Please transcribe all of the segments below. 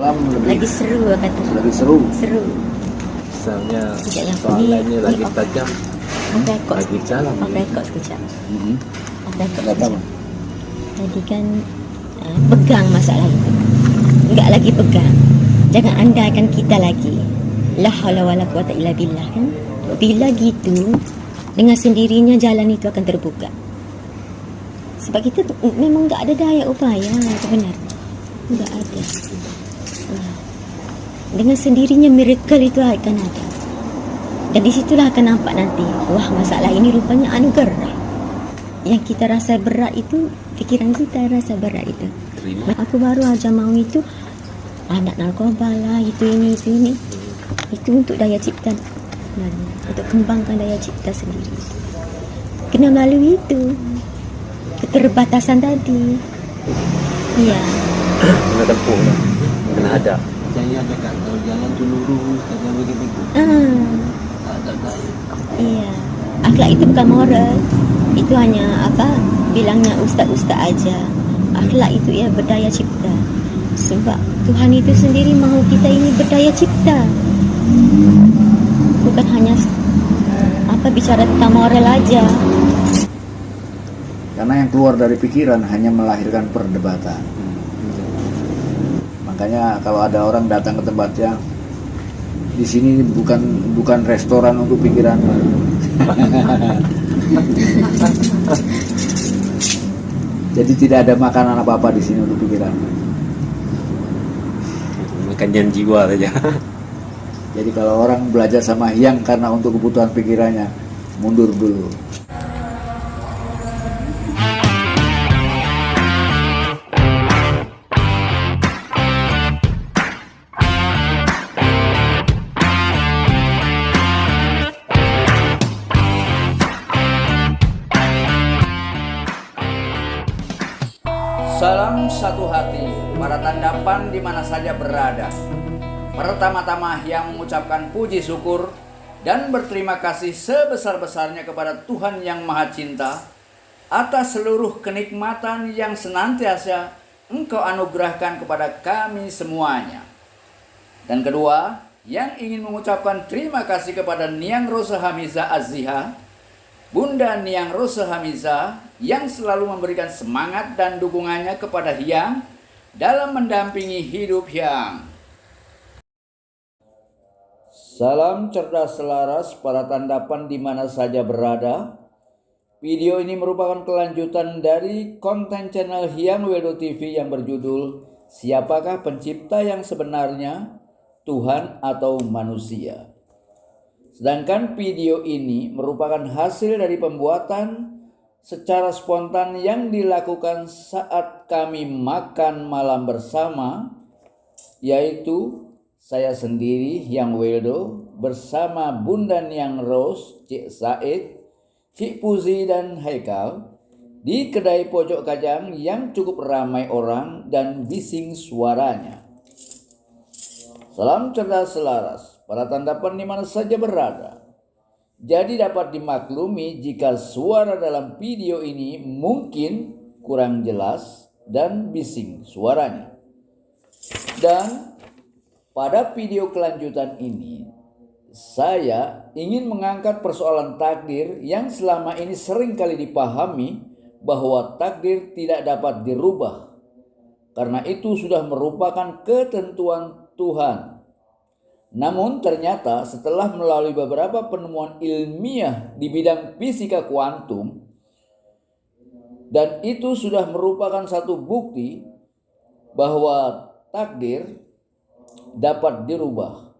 Lagi seru kata. Lebih seru. Seru. Misalnya Sekejap yang soalannya ini lagi off. tajam, Off record. lagi jalan. Off record sekejap. Off record Nggak tahu. sekejap. Tadi kan pegang masalah itu. Enggak lagi pegang. Jangan andaikan kita lagi. La haula wala quwata illa billah kan. Bila gitu, dengan sendirinya jalan itu akan terbuka. Sebab kita memang enggak ada daya upaya sebenarnya. Enggak ada. Dengan sendirinya miracle itu akan ada. Dan disitulah akan nampak nanti, wah masalah ini rupanya anugerah. Yang kita rasa berat itu, pikiran kita rasa berat itu. Terima. Aku baru aja mau itu, anak narkoba lah, itu ini. Itu untuk daya cipta sebenarnya, untuk kembangkan daya cipta sendiri. Kena melalui itu, keterbatasan tadi. Iya. Kena tempuh lah. Kena ada. Saya cakap kalau jalan tu lurus, jangan begitu. Tak ada daya. Iya. Akhlak itu bukan moral. Itu hanya bilangnya ustaz-ustaz aja. Akhlak itu ia berdaya cipta. Sebab Tuhan itu sendiri mahu kita ini berdaya cipta. Bukan hanya bicara tentang moral aja. Karena yang keluar dari pikiran hanya melahirkan perdebatan. Makanya kalau ada orang datang ke tempatnya, di sini bukan restoran untuk pikiran. Jadi tidak ada makanan apa-apa di sini untuk pikiran. Makanan jiwa saja. Jadi kalau orang belajar sama Hyang karena untuk kebutuhan pikirannya, mundur dulu. Salam satu hati, para tandapan di mana saja berada. Pertama-tama yang mengucapkan puji syukur dan berterima kasih sebesar-besarnya kepada Tuhan yang Maha Cinta atas seluruh kenikmatan yang senantiasa Engkau anugerahkan kepada kami semuanya. Dan kedua, yang ingin mengucapkan terima kasih kepada Niang Rosa Hamiza Azziha, Bunda Niang Rosa Hamiza, yang selalu memberikan semangat dan dukungannya kepada Hyang dalam mendampingi hidup Hyang. Salam cerdas selaras para tandapan di mana saja berada. Video ini merupakan kelanjutan dari konten channel Hyang Weldo TV yang berjudul Siapakah Pencipta yang Sebenarnya, Tuhan atau Manusia? Sedangkan video ini merupakan hasil dari pembuatan secara spontan yang dilakukan saat kami makan malam bersama, yaitu saya sendiri Hyang Weldo bersama Bunda Niang Rose, Cik Said, Cik Puzi dan Haikal di kedai pojok Kajang yang cukup ramai orang dan bising suaranya. Salam cerdas selaras para tandapan di mana saja berada. Jadi dapat dimaklumi jika suara dalam video ini mungkin kurang jelas dan bising suaranya. Dan pada video kelanjutan ini, saya ingin mengangkat persoalan takdir yang selama ini sering kali dipahami bahwa takdir tidak dapat dirubah. Karena itu sudah merupakan ketentuan Tuhan. Namun ternyata setelah melalui beberapa penemuan ilmiah di bidang fisika kuantum, dan itu sudah merupakan satu bukti bahwa takdir dapat dirubah,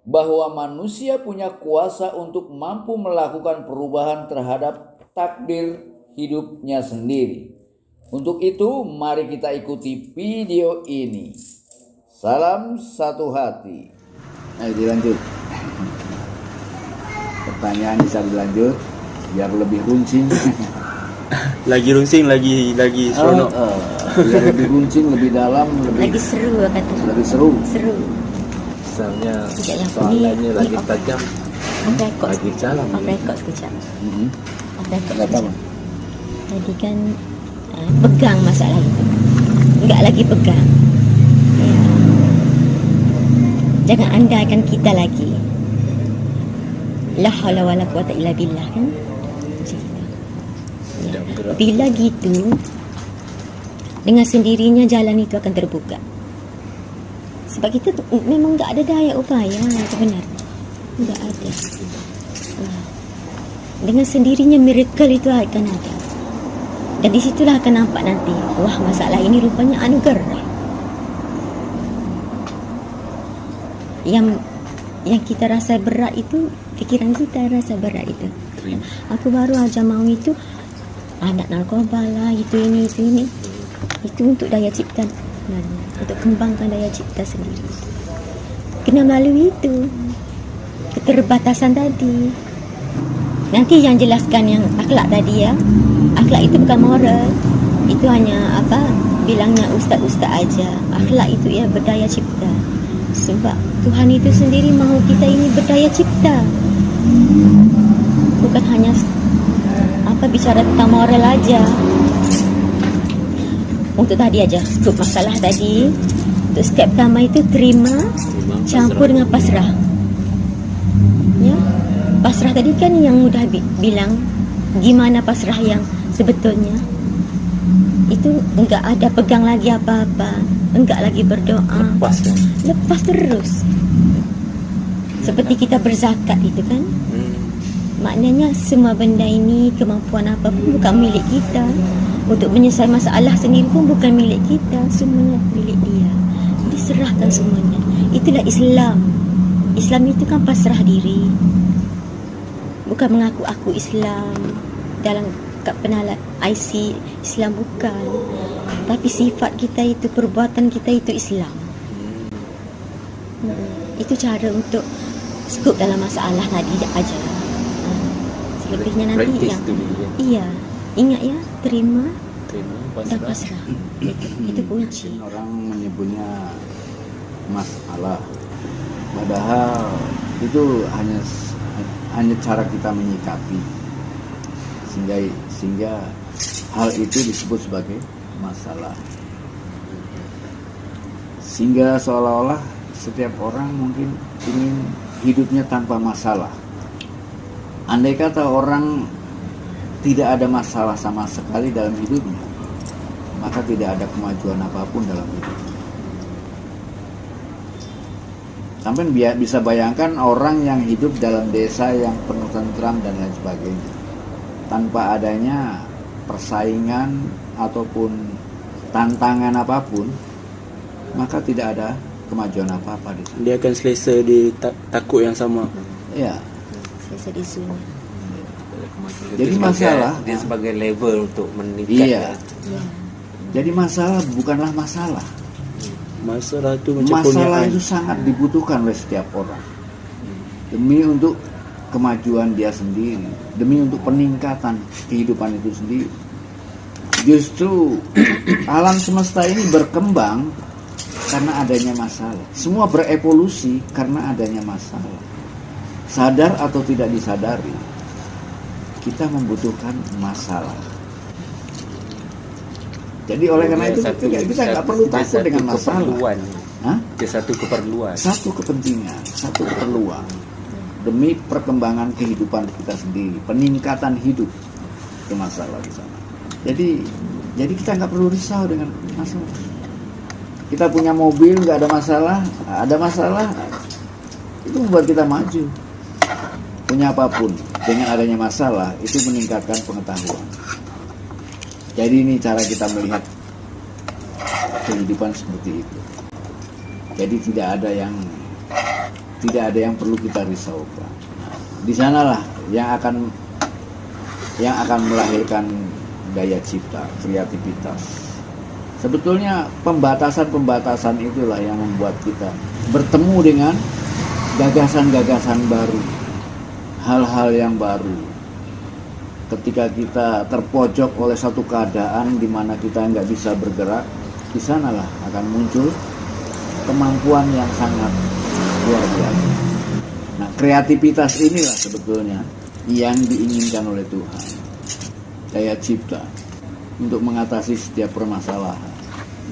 bahwa manusia punya kuasa untuk mampu melakukan perubahan terhadap takdir hidupnya sendiri. Untuk itu mari kita ikuti video ini. Salam satu hati. Ayo dilanjut. Pertanyaan bisa dilanjut biar lebih runcing. Lagi runsing, lagi seronok. Biar lebih runcing, lebih dalam, Lagi seru kata. lebih seru. Seru. Misalnya Sekejap yang soalannya ini lagi off. tajam, Off record. lagi jalan. Off record sekejap. Off record Nggak tahu. sekejap. Tadi kan pegang masalah itu. Enggak lagi pegang. Ya. Jangan andaikan kita lagi. La haula wala quwata illa billah kan. Macam itu. Ya. Bila gitu, dengan sendirinya jalan itu akan terbuka. Sebab kita memang tak ada daya upaya sebenarnya. Tak ada. Ya. Dengan sendirinya miracle itu akan ada. Dan di situlah akan nampak nanti, wah masalah ini rupanya anugerah. Yang kita rasa berat itu, fikiran kita rasa berat itu. Aku baru aja mau itu, anak narkoba lah, itu ini. Itu untuk daya cipta sebenarnya, untuk kembangkan daya cipta sendiri. Kena melalui itu, keterbatasan tadi. Nanti yang jelaskan yang akhlak tadi ya. Akhlak itu bukan moral. Itu hanya bilangnya ustaz-ustaz aja. Akhlak itu ya berdaya cipta. Sebab Tuhan itu sendiri mahu kita ini berdaya cipta. Bukan hanya bicara tentang moral aja. Untuk tadi aja, skop masalah tadi. Untuk step pertama itu terima, campur dengan pasrah. Ya. Pasrah tadi kan yang mudah bilang, gimana pasrah yang sebetulnya? Itu enggak ada pegang lagi apa-apa, enggak lagi berdoa. Lepas terus. Seperti kita berzakat itu kan. Maknanya semua benda ini, kemampuan apa pun bukan milik kita. Untuk menyelesaikan masalah sendiri pun bukan milik kita, semuanya milik dia. Diserahkan semuanya. Itulah Islam. Islam itu kan pasrah diri. Bukan mengaku aku Islam dalam kad penalat IC Islam, bukan. Tapi sifat kita itu, perbuatan kita itu Islam. Itu cara untuk skop dalam masalah tadi aja. Selebihnya nanti yang iya, ingat ya, terima dan pasrah. Itu kunci. Orang menyebutnya masalah, padahal itu hanya cara kita menyikapi, sehingga hal itu disebut sebagai masalah. Sehingga seolah-olah setiap orang mungkin ingin hidupnya tanpa masalah. Andai kata orang tidak ada masalah sama sekali dalam hidupnya, maka tidak ada kemajuan apapun dalam hidupnya. Sampai bisa bayangkan orang yang hidup dalam desa yang penuh tentram dan lain sebagainya, tanpa adanya persaingan ataupun tantangan apapun, maka tidak ada kemajuan apa-apa di situ. Dia akan selesa di takut yang sama. Ya. Selesa di zona. Jadi masalah dia sebagai level untuk meningkat. Iya. Ya. Jadi masalah bukanlah masalah. Masalah itu macam Masalah kurniaan. itu sangat dibutuhkan oleh setiap orang. Demi untuk kemajuan dia sendiri, demi untuk peningkatan kehidupan itu sendiri. Justru alam semesta ini berkembang karena adanya masalah. Semua berevolusi karena adanya masalah. Sadar atau tidak disadari, kita membutuhkan masalah. Jadi oleh karena itu kita nggak perlu takut dengan masalah. Itu satu keperluan. Satu kepentingan, satu keperluan demi perkembangan kehidupan kita sendiri, peningkatan hidup, itu masalah di sana. Jadi kita nggak perlu risau dengan masalah. Kita punya mobil nggak ada masalah, itu membuat kita maju. Punya apapun dengan adanya masalah itu meningkatkan pengetahuan. Jadi ini cara kita melihat kehidupan seperti itu. Jadi tidak ada yang perlu kita risaukan. Di sanalah yang akan melahirkan daya cipta, kreativitas. Sebetulnya pembatasan itulah yang membuat kita bertemu dengan gagasan-gagasan baru, hal-hal yang baru. Ketika kita terpojok oleh satu keadaan di mana kita nggak bisa bergerak, di sanalah akan muncul kemampuan yang sangat luar biasa. Nah, kreativitas inilah sebetulnya yang diinginkan oleh Tuhan. Daya cipta untuk mengatasi setiap permasalahan.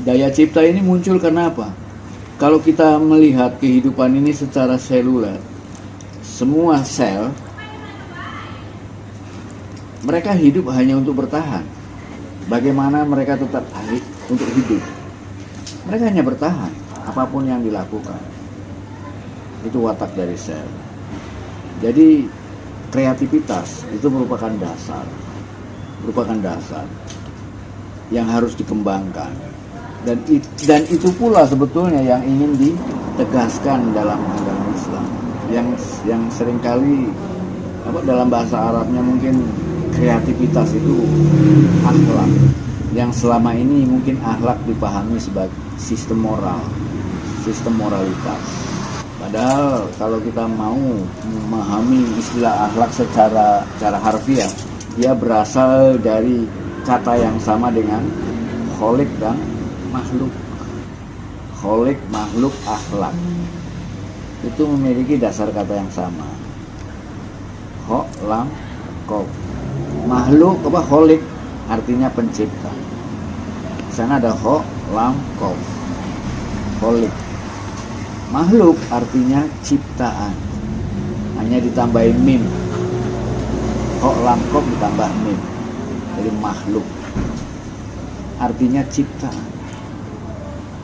Daya cipta ini muncul karena apa? kalau kita melihat kehidupan ini secara seluler, semua sel mereka hidup hanya untuk bertahan. Bagaimana mereka tetap untuk hidup? Mereka hanya bertahan, apapun yang dilakukan. Itu watak dari sel. Jadi kreativitas itu merupakan dasar yang harus dikembangkan. Dan itu pula sebetulnya yang ingin ditegaskan dalam agama Islam. Yang seringkali dalam bahasa Arabnya mungkin kreativitas itu akhlak, yang selama ini mungkin akhlak dipahami sebagai sistem moral, sistem moralitas. Padahal kalau kita mau memahami istilah akhlak secara harfiah, dia berasal dari kata yang sama dengan kholik dan makhluk. Kholik, makhluk, akhlak itu memiliki dasar kata yang sama. Kho, lam, kof. Makhluk kholik artinya pencipta. Di sana ada kho, lam, kof. Kholik. Makhluk artinya ciptaan. Hanya ditambahin mim. Kho, lam, kof ditambah mim. Jadi makhluk. Artinya ciptaan.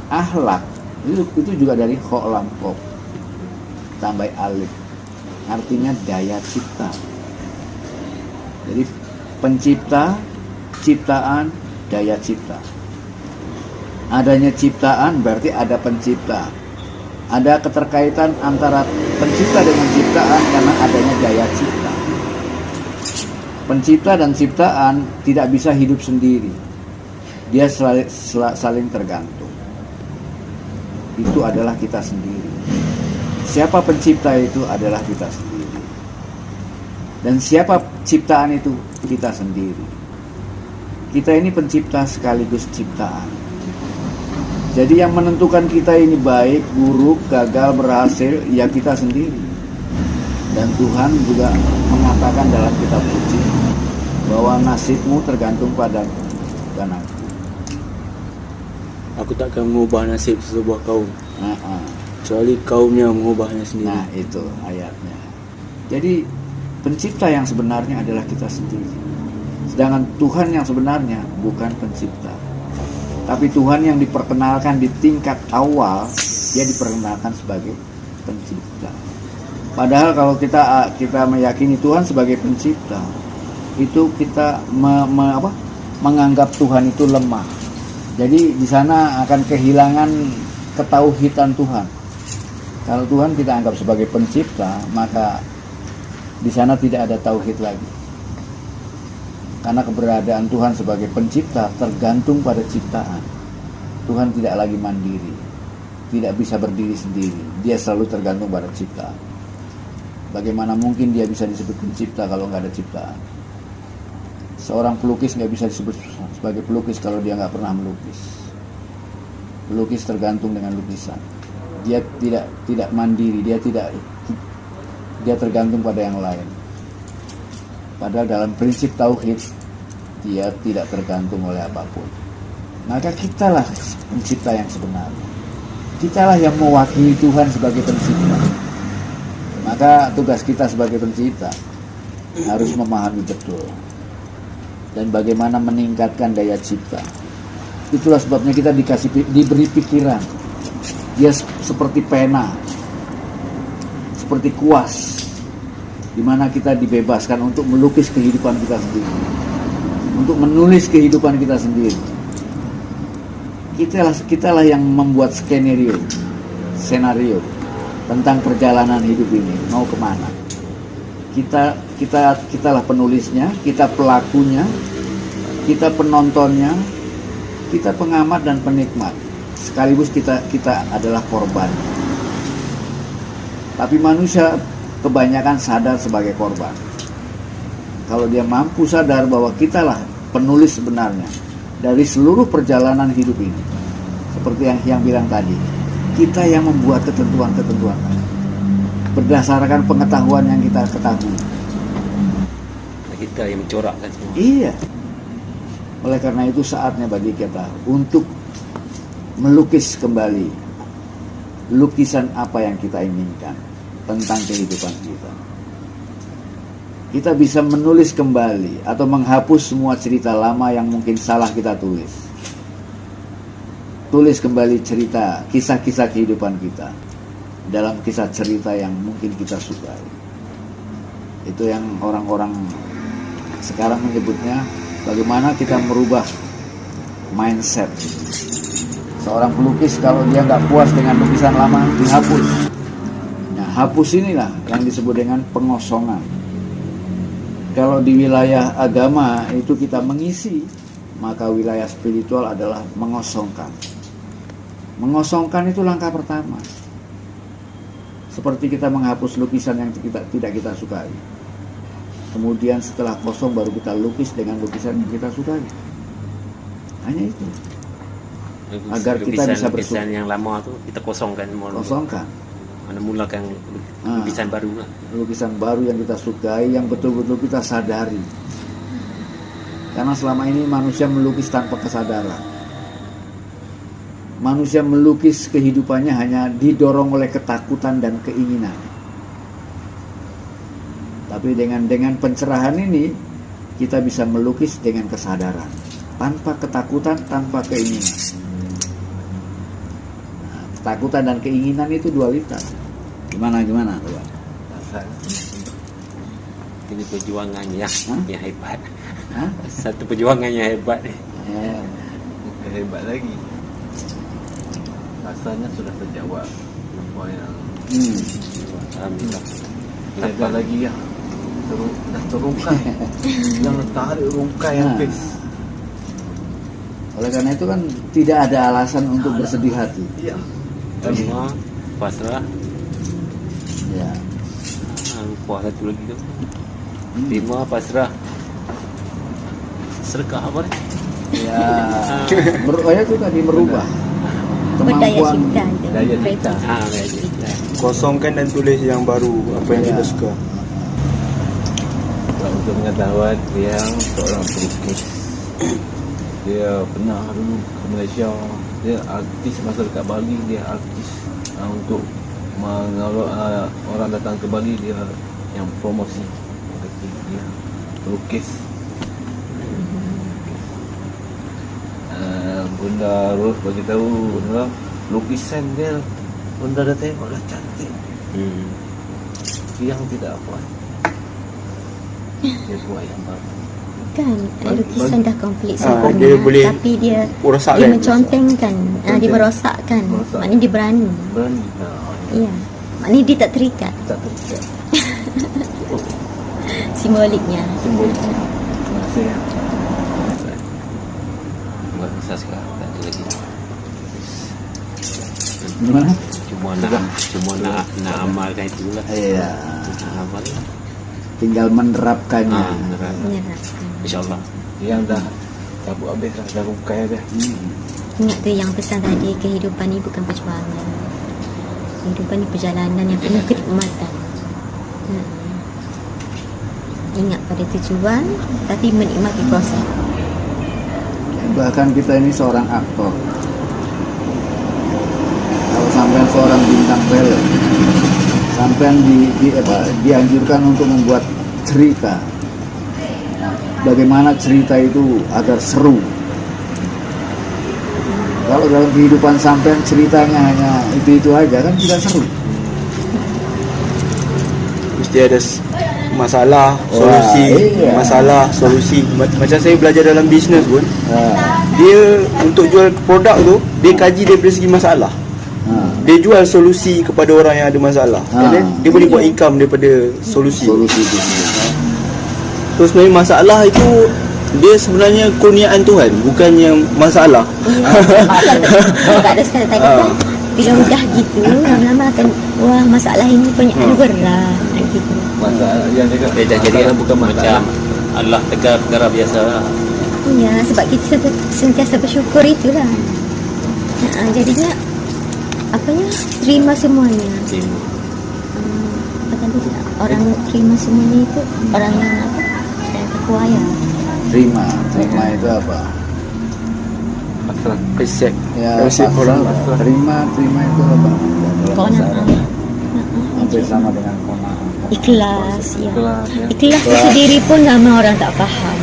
Akhlak itu juga dari kho, lam, kof. Tambah alif. Artinya daya cipta. Jadi pencipta, ciptaan, daya cipta. Adanya ciptaan berarti ada pencipta. Ada keterkaitan antara pencipta dengan ciptaan karena adanya daya cipta. Pencipta dan ciptaan tidak bisa hidup sendiri. Dia saling tergantung. Itu adalah kita sendiri. Siapa pencipta itu adalah kita sendiri. Dan siapa ciptaan itu? Kita sendiri. Kita ini pencipta sekaligus ciptaan. Jadi yang menentukan kita ini baik, buruk, gagal, berhasil, ya kita sendiri. Dan Tuhan juga mengatakan dalam kitab suci bahwa nasibmu tergantung padamu dan aku. Aku takkan mengubah nasib sebuah kaum, kecuali kaumnya mengubahnya sendiri. Nah itu ayatnya. Jadi pencipta yang sebenarnya adalah kita sendiri. Sedangkan Tuhan yang sebenarnya bukan pencipta. Tapi Tuhan yang diperkenalkan di tingkat awal, dia diperkenalkan sebagai pencipta. Padahal kalau kita meyakini Tuhan sebagai pencipta, itu kita menganggap Tuhan itu lemah. Jadi di sana akan kehilangan ketauhidan Tuhan. Kalau Tuhan kita anggap sebagai pencipta, maka di sana tidak ada tauhid lagi. Karena keberadaan Tuhan sebagai pencipta tergantung pada ciptaan. Tuhan tidak lagi mandiri, tidak bisa berdiri sendiri. Dia selalu tergantung pada ciptaan. Bagaimana mungkin dia bisa disebut pencipta kalau nggak ada ciptaan? Seorang pelukis nggak bisa disebut sebagai pelukis kalau dia nggak pernah melukis. Pelukis tergantung dengan lukisan. Dia tidak mandiri, dia tergantung pada yang lain. Padahal dalam prinsip tauhid dia tidak tergantung oleh apapun. Maka kitalah pencipta yang sebenarnya. Kitalah yang mewakili Tuhan sebagai pencipta. Maka tugas kita sebagai pencipta harus memahami betul dan bagaimana meningkatkan daya cipta. Itulah sebabnya kita diberi pikiran. Dia seperti pena, seperti kuas, di mana kita dibebaskan untuk melukis kehidupan kita sendiri, untuk menulis kehidupan kita sendiri. Kitalah yang membuat skenario tentang perjalanan hidup ini mau kemana. Kitalah penulisnya, kita pelakunya, kita penontonnya, kita pengamat dan penikmat. Sekaligus kita adalah korban. Tapi manusia kebanyakan sadar sebagai korban. Kalau dia mampu sadar bahwa kitalah penulis sebenarnya dari seluruh perjalanan hidup ini, seperti yang bilang tadi, kita yang membuat ketentuan-ketentuan berdasarkan pengetahuan yang kita ketahui. Kita yang mencorakkan semua. Iya. Oleh karena itu saatnya bagi kita untuk melukis kembali lukisan apa yang kita inginkan tentang kehidupan kita. Kita bisa menulis kembali atau menghapus semua cerita lama yang mungkin salah kita tulis. Tulis kembali cerita, kisah-kisah kehidupan kita dalam kisah cerita yang mungkin kita sukai. Itu yang orang-orang sekarang menyebutnya bagaimana kita merubah mindset. Seorang pelukis kalau dia nggak puas dengan lukisan lama, dihapus. Nah, hapus inilah yang disebut dengan pengosongan. Kalau di wilayah agama itu kita mengisi, maka wilayah spiritual adalah mengosongkan. Mengosongkan itu langkah pertama. Seperti kita menghapus lukisan yang tidak kita sukai. Kemudian setelah kosong baru kita lukis dengan lukisan yang kita sukai. Hanya itu. Agar kita bisa bersyukur. Lukisan yang lama itu kita kosongkan. Kosongkan. Mana mulakan lukisan baru lah. Lukisan baru yang kita sukai, yang betul-betul kita sadari. Karena selama ini manusia melukis tanpa kesadaran. Manusia melukis kehidupannya hanya didorong oleh ketakutan dan keinginan. Tapi dengan pencerahan ini kita bisa melukis dengan kesadaran, tanpa ketakutan, tanpa keinginan. Nah, ketakutan dan keinginan itu dualitas. Gimana coba? Ini perjuangannya yang hebat. Hah? Satu perjuangannya hebat. Hebat lagi. Rasanya sudah terjawab apa yang Alhamdulillah. ada lagi ya. Dah terungkai. Yang tarik rungkai habis. Oleh karena itu kan tidak ada alasan untuk bersedih hati. Iya. Terima pasrah. Ya. Puas satu lagi tu. Terima pasrah. Sedekah apa ni? Ya. Itu tadi merubah Berdaya kemampuan. cipta tu. Daya cipta. Kosongkan dan tulis yang baru apa yang kita suka. Untuk pengetahuan, dia seorang pelukis. Dia pernah dulu ke Malaysia. Dia artis masa dekat Bali. Dia artis untuk kalau orang datang ke Bali, dia yang promosi. Dia pelukis. Bunda Ros bagi tahu, lukisan dia Bunda dah tengok dah cantik. Yang tidak apa. Dia buat yang baru. Kan lukisan dah komplit dia sempurna, boleh tapi dia rosakkan. mencontengkan, dia merosakkan. Merosak. Maknanya dia berani. Berani. Ya. Maknanya dia tak terikat. Tak terikat. Simboliknya. Simbol. Terima kasih. Buat masa sekarang tak ada lagi. Gimana? Cuma nak amalkan itulah. Iya. Amal. Tinggal menerapkannya. Menyerahkan. InsyaAllah. Yang dah cabut habis dah rungkai dah. Ingat tu yang pesan tadi, kehidupan ni bukan perjuangan. Kehidupan ni perjalanan yang penuh kenikmatan. Ingat pada tujuan, tapi menikmati proses. Bahkan kita ini seorang aktor. Kalau sampean seorang bintang film, sampean dianjurkan untuk membuat cerita. Bagaimana cerita itu agar seru. Kalau dalam kehidupan sampean ceritanya hanya itu aja kan tidak seru. Mesti ada masalah, solusi, iya. masalah, solusi. Macam saya belajar dalam bisnes pun, dia untuk jual produk tu, dia kaji daripada segi masalah. Dia jual solusi kepada orang yang ada masalah. And then, dia boleh buat income daripada solusi. Solusi bisnis. So sebenarnya masalah itu dia sebenarnya kurniaan Tuhan, bukan yang masalah. Tak ada sekali tadi kan. Bila udah gitu, lama-lama akan wah masalah ini punya anugerah gitu. Masalah yang dia Dia dah jadi bukan macam Allah tegar perkara biasa. Ya, sebab kita sentiasa bersyukur itulah. Jadinya apanya terima semuanya. Apa tadi orang terima semuanya itu orang yang apa? Yang terkuaya. Terima itu apa? pasrah. Accept. Ya, Accept pasrah. orang. Terima itu apa? dengan kona'ah. Ikhlas, ya. Ikhlas, ya. Ikhlas itu sendiri pun ramai orang tak faham.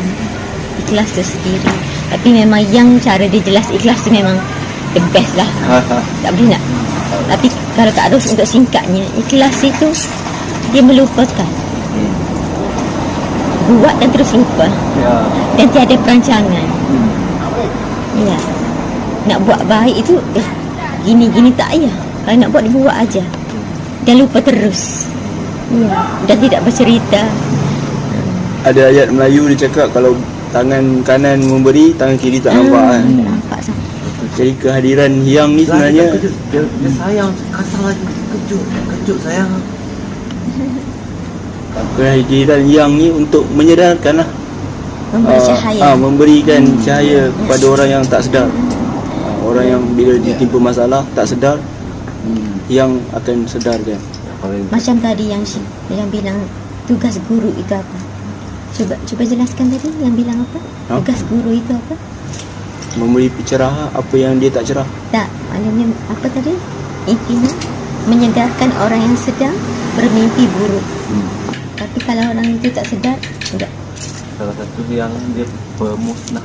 Ikhlas itu sendiri. Tapi memang yang cara dia jelas ikhlas tu memang the best lah. Tak boleh nak. Tapi kalau tak ada untuk singkatnya, ikhlas itu dia melupakan. Buat dan terus lupa. Ya. Dan tiada perancangan. Ya. Nak buat baik itu gini-gini tak payah. Kalau nak buat dia buat aja. Dan lupa terus. Ya. Dan tidak bercerita. Ada ayat Melayu dia cakap kalau tangan kanan memberi, tangan kiri tak nampak kan. Tak nampak sama. Jadi kehadiran Hyang ni sebenarnya Dia sayang, kasar lagi. Kejut sayang. kehadiran Hyang ni untuk menyedarkan lah. Memberi cahaya. Memberikan cahaya kepada orang yang tak sedar. Orang yang bila ditimpa masalah tak sedar, yang akan sedarkan. Macam tadi yang bilang tugas guru itu apa? Cuba jelaskan tadi yang bilang apa? Tugas guru itu apa? Memberi pencerahan apa yang dia tak cerah. Tak, maknanya apa tadi? Intinya menyedarkan orang yang sedang bermimpi buruk. Tapi kalau orang itu tak sedar, enggak. Salah satu yang dia pemusnah.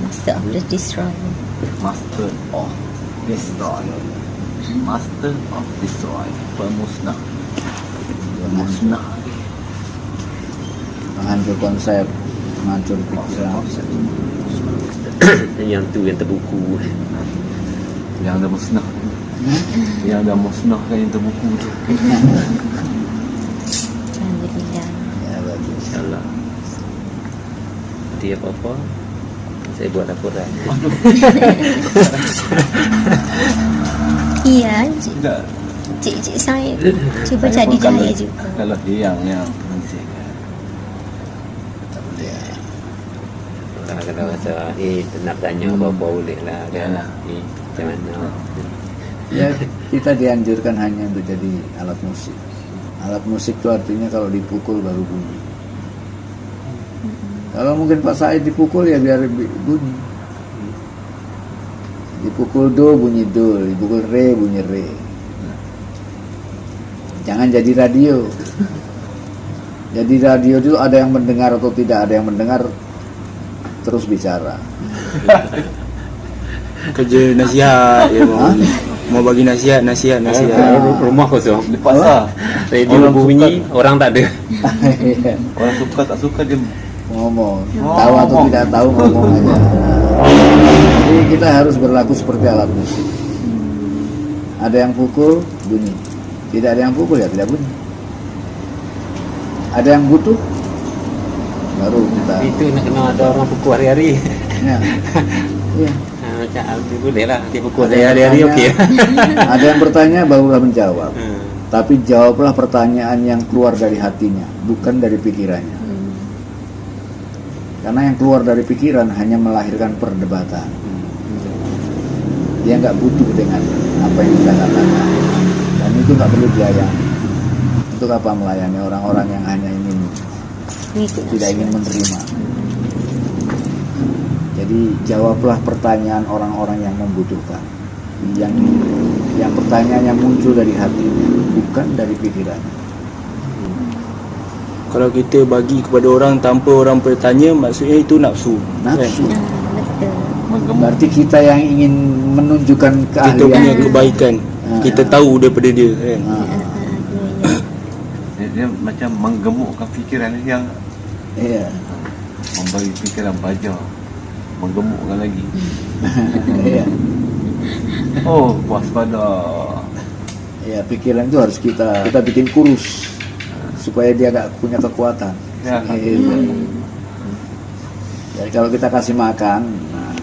Master of the Destroyer. Master of Destroy. Master of Destroy. Pemusnah. Pemusnah. Menghancur konsep, menghancur pikiran. Yang tu yang terbuku. Yang dah musnah. Yang dah musnah kan yang terbuku tu. Alhamdulillah. Ya, bagus. InsyaAllah. Nanti apa-apa saya buat laporan. Iya, Tak. cik saya cuba Saya jadi pun kalau- jaya juga. Kalau dia yang mengisikan. Kalau rasa nak tanya apa-apa boleh lah kan. Yalah. Macam mana? Ya, kita dianjurkan hanya untuk jadi alat musik. Alat musik itu artinya kalau dipukul baru bunyi. Kalau mungkin Pak Said dipukul ya biar bunyi. Dipukul do bunyi do, dipukul re bunyi re. Jangan jadi radio. Jadi radio itu ada yang mendengar atau tidak, ada yang mendengar terus bicara. Kerja nasihat dia mau bagi nasihat. Rumah kosong. Di pasar. Radio bunyi, orang tak ada. Orang suka tak suka dia Ngomong, tahu atau tidak tahu ngomong aja. Jadi kita harus berlaku seperti alat musik. Ada yang pukul bunyi, tidak ada yang pukul ya tidak bunyi. Ada yang butuh baru kita. Itu nak kena ada orang pukul hari-hari. Ya. Iya. Macam Aldi boleh lah. Dia pukul Ada saya yang hari-hari bertanya, okey. Ada yang bertanya barulah menjawab. Tapi jawablah pertanyaan yang keluar dari hatinya, bukan dari pikirannya. Karena yang keluar dari pikiran hanya melahirkan perdebatan. Dia nggak butuh dengan apa yang kita katakan. Dan itu nggak perlu dilayani. Untuk apa melayani orang-orang yang hanya ingin tidak ingin menerima. Jadi jawablah pertanyaan orang-orang yang membutuhkan. Yang pertanyaan yang muncul dari hatinya, bukan dari pikirannya. Kalau kita bagi kepada orang tanpa orang bertanya, maksudnya itu nafsu. Nafsu. Betul. menggemuk. Berarti kita yang ingin menunjukkan Kita punya keahlian. kebaikan. Kita tahu daripada dia kan. Dia macam menggemukkan fikiran yang Iya. memberi fikiran baja, menggemukkan lagi. Iya. Oh, waspada. Ya, pikiran itu harus kita bikin kurus supaya dia gak punya kekuatan. Ya. Iya. Jadi kalau kita kasih makan, nah,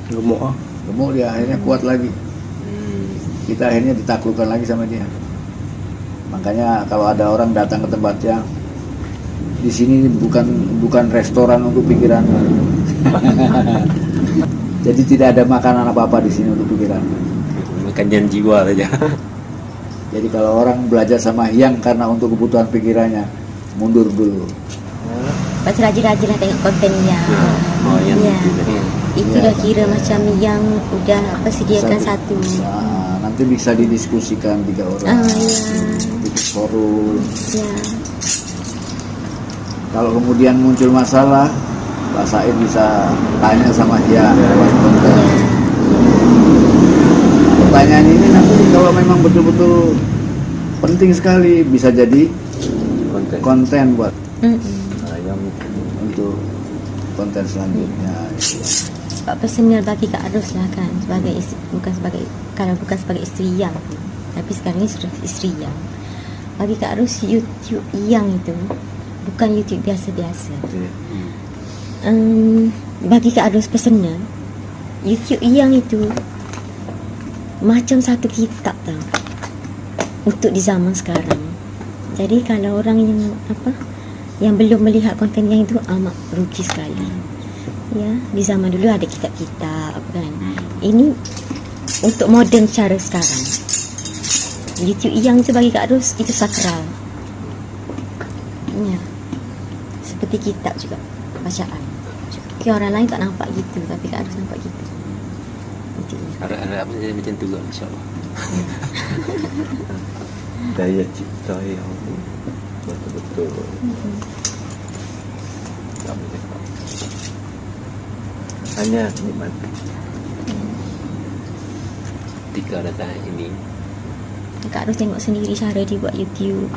Gemuk ah. gemuk dia akhirnya kuat lagi. Kita akhirnya ditaklukkan lagi sama dia. Makanya kalau ada orang datang ke tempatnya, di sini bukan restoran untuk pikiran. Jadi tidak ada makanan apa-apa di sini untuk pikiran. Makanan jiwa saja. Jadi kalau orang belajar sama Hyang karena untuk kebutuhan pikirannya, mundur dulu. Lepas rajin-rajin lah tengok konten yang Oh, yang ya. itu tadi. Itu Ya. dah kira macam yang udah apa sediakan satu. Nah, nanti Nanti bisa didiskusikan 3 orang. Bikin forum. Ya. Kalau kemudian muncul masalah, Pak Said bisa tanya sama dia lewat konten. Pertanyaan ini nanti kalau memang betul-betul penting sekali bisa jadi konten buat Yang untuk konten selanjutnya. Pak personal bagi Kak Ros lah kan, sebagai bukan sebagai isteri yang, tapi sekarang ini sudah isteri yang. Bagi Kak Ros, YouTube yang itu bukan YouTube biasa-biasa. Bagi Kak Ros personal, YouTube yang itu macam satu kitab tau, untuk di zaman sekarang. Jadi kalau orang yang belum melihat konten yang itu amat rugi sekali. Ya, di zaman dulu ada kitab-kitab kan. Ini untuk moden cara sekarang. YouTube yang itu bagi Kak Ros itu sakral. Ya. Seperti kitab juga, bacaan. Okay, orang lain tak nampak gitu, tapi Kak Ros nampak gitu. Harap-harap macam tu lah, insyaAllah. daya cipta yang betul-betul tak boleh cakap. Hanya nikmat. Ketika datang ini, Kak Ros tengok sendiri cara dia buat YouTube.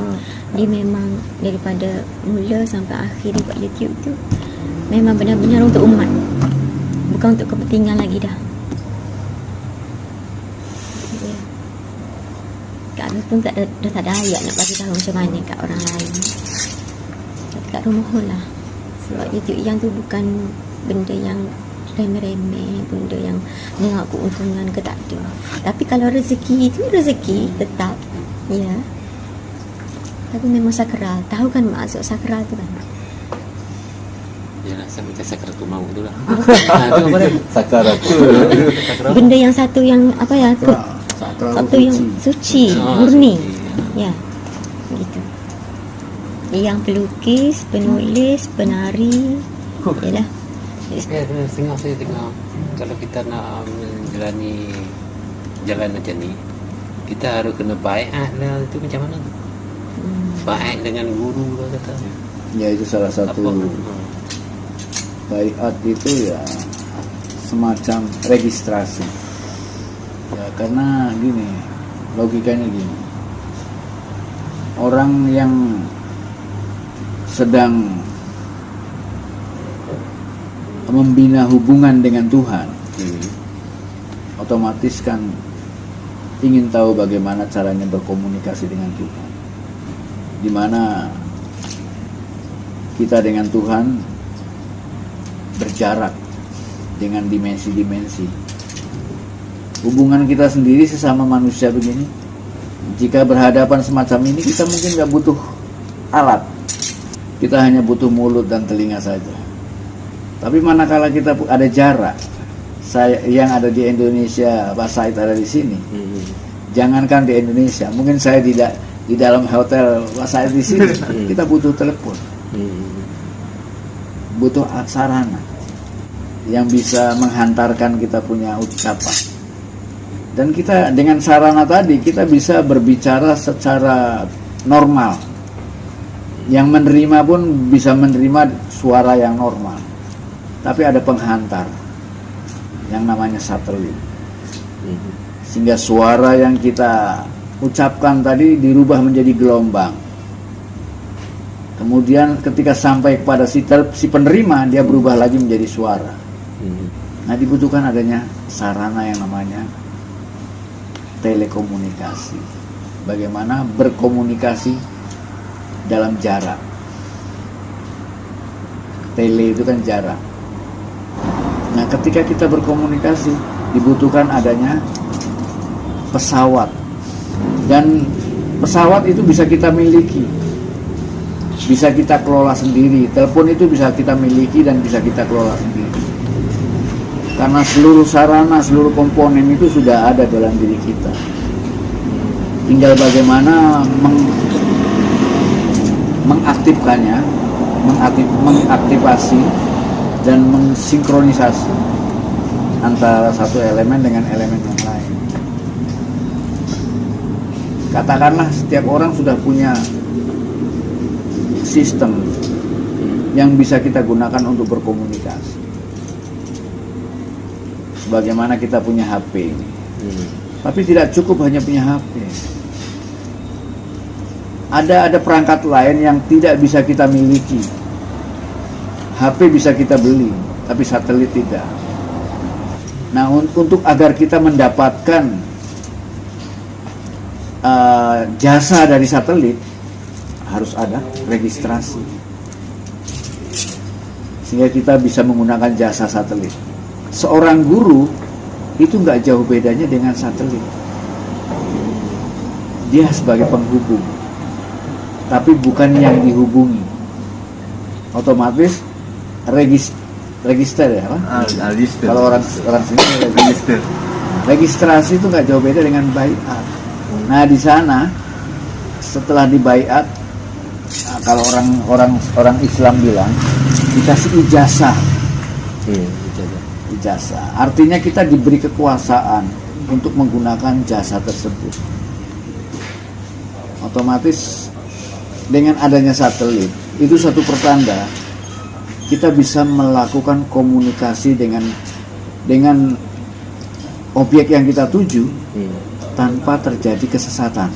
Dia memang daripada mula sampai akhir dia buat YouTube tu memang benar-benar untuk umat, bukan untuk kepentingan lagi dah. Ya. Kak Ros pun dah tak ada ayat nak bagi tahu macam mana kat orang lain. Tapi Kak Ros mohon lah, sebab YouTube yang tu bukan benda yang remeh-remeh, benda yang tengok keuntungan ke tak ada. Tapi kalau rezeki itu rezeki tetap, ya. Tapi memang sakral. Tahu kan maksud sakral tu kan? yalah sampai ke sakratul maut tu lah. Sakaratul. Benda yang satu yang apa ya? Sakral Satu yang suci, murni. Ya. Gitu. Yang pelukis, penulis, penari. Yalah. Ya, setengah saya tengok kalau kita nak menjalani jalan macam ni, kita harus kena baiat lah. Itu macam mana tu? Baiat dengan guru lah kata. Ya, itu salah satu. Baiat itu ya semacam registrasi. Ya, karena gini, logikanya gini. Orang yang sedang membina hubungan dengan Tuhan, otomatis kan ingin tahu bagaimana caranya berkomunikasi dengan Tuhan, di mana kita dengan Tuhan berjarak dengan dimensi-dimensi. Hubungan kita sendiri sesama manusia begini, jika berhadapan semacam ini, kita mungkin nggak butuh alat, kita hanya butuh mulut dan telinga saja. Tapi manakala kita ada jarak, saya yang ada di Indonesia, Pak Said ada di sini. Jangankan di Indonesia, mungkin saya di dalam hotel, Pak Said di sini. Kita butuh telepon, butuh sarana yang bisa menghantarkan kita punya ucapan. Dan kita dengan sarana tadi kita bisa berbicara secara normal. Yang menerima pun bisa menerima suara yang normal. Tapi ada penghantar yang namanya satelit, sehingga suara yang kita ucapkan tadi dirubah menjadi gelombang. Kemudian ketika sampai kepada si penerima, dia berubah lagi menjadi suara. Nah, dibutuhkan adanya sarana yang namanya telekomunikasi. Bagaimana berkomunikasi dalam jarak. Tele itu kan jarak. Nah, ketika kita berkomunikasi, dibutuhkan adanya pesawat. Dan pesawat itu bisa kita miliki, bisa kita kelola sendiri. Telepon itu bisa kita miliki dan bisa kita kelola sendiri. Karena seluruh sarana, seluruh komponen itu sudah ada dalam diri kita. Tinggal bagaimana mengaktifkannya, mengaktifasi dan mensinkronisasi antara satu elemen dengan elemen yang lain. Katakanlah setiap orang sudah punya sistem yang bisa kita gunakan untuk berkomunikasi. Sebagaimana kita punya HP ini. Tapi tidak cukup hanya punya HP. Ada perangkat lain yang tidak bisa kita miliki. HP bisa kita beli, tapi satelit tidak. Nah, untuk agar kita mendapatkan jasa dari satelit, harus ada registrasi sehingga kita bisa menggunakan jasa satelit. Seorang guru itu nggak jauh bedanya dengan satelit. Dia sebagai penghubung, tapi bukan yang dihubungi. Otomatis register ya, apa? Register. Kalau orang sini register. Registrasi itu nggak jauh beda dengan baiat. Nah, di sana setelah dibaiat, kalau orang Islam bilang dikasih ijazah. Ijazah. Artinya kita diberi kekuasaan untuk menggunakan jasa tersebut. Otomatis dengan adanya satelit itu satu pertanda kita bisa melakukan komunikasi dengan objek yang kita tuju tanpa terjadi kesesatan.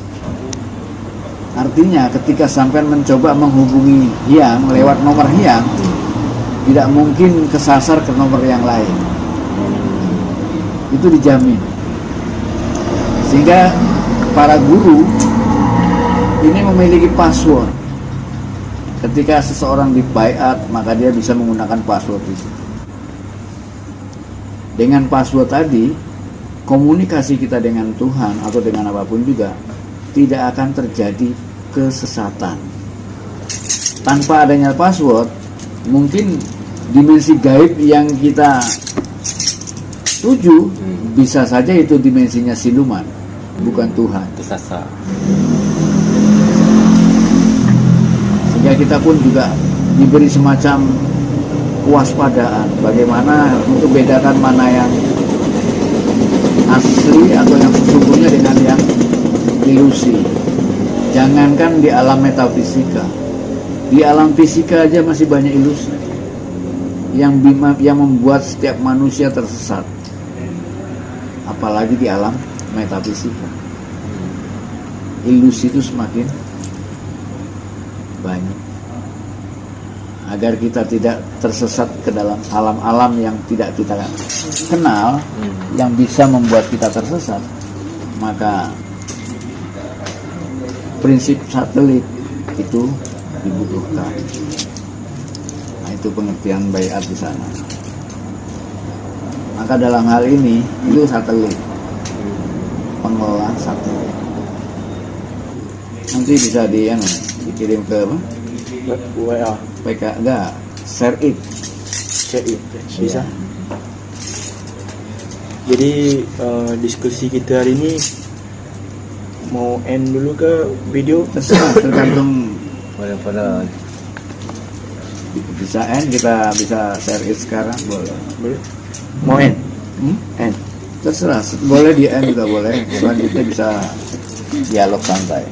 Artinya ketika sampean mencoba menghubungi Hyang lewat nomor Hyang, tidak mungkin kesasar ke nomor yang lain. Itu dijamin. Sehingga para guru ini memiliki password. Ketika seseorang dibaiat, maka dia bisa menggunakan password itu. Dengan password tadi, komunikasi kita dengan Tuhan atau dengan apapun juga tidak akan terjadi kesesatan. Tanpa adanya password, mungkin dimensi gaib yang kita tuju bisa saja itu dimensinya siluman, bukan Tuhan. Kesasar. Sehingga kita pun juga diberi semacam kewaspadaan bagaimana untuk bedakan mana yang asli atau yang sesungguhnya dengan yang ilusi. Jangankan di alam metafisika, di alam fisika aja masih banyak ilusi yang membuat setiap manusia tersesat. Apalagi di alam metafisika, ilusi itu semakin banyak. Agar kita tidak tersesat ke dalam alam-alam yang tidak kita kenal, yang bisa membuat kita tersesat, maka prinsip satelit itu dibutuhkan. Nah, itu pengertian baiat di sana. Maka dalam hal ini itu satelit, pengelola satelit. Nanti bisa dikirim ke apa? WA. PK enggak, share it. Bisa. Jadi diskusi kita hari ini mau end dulu ke video? Tergantung Pada bisa end, kita bisa share it sekarang boleh. Mau end? End terserah, boleh di end juga boleh. Selanjutnya bisa dialog santai.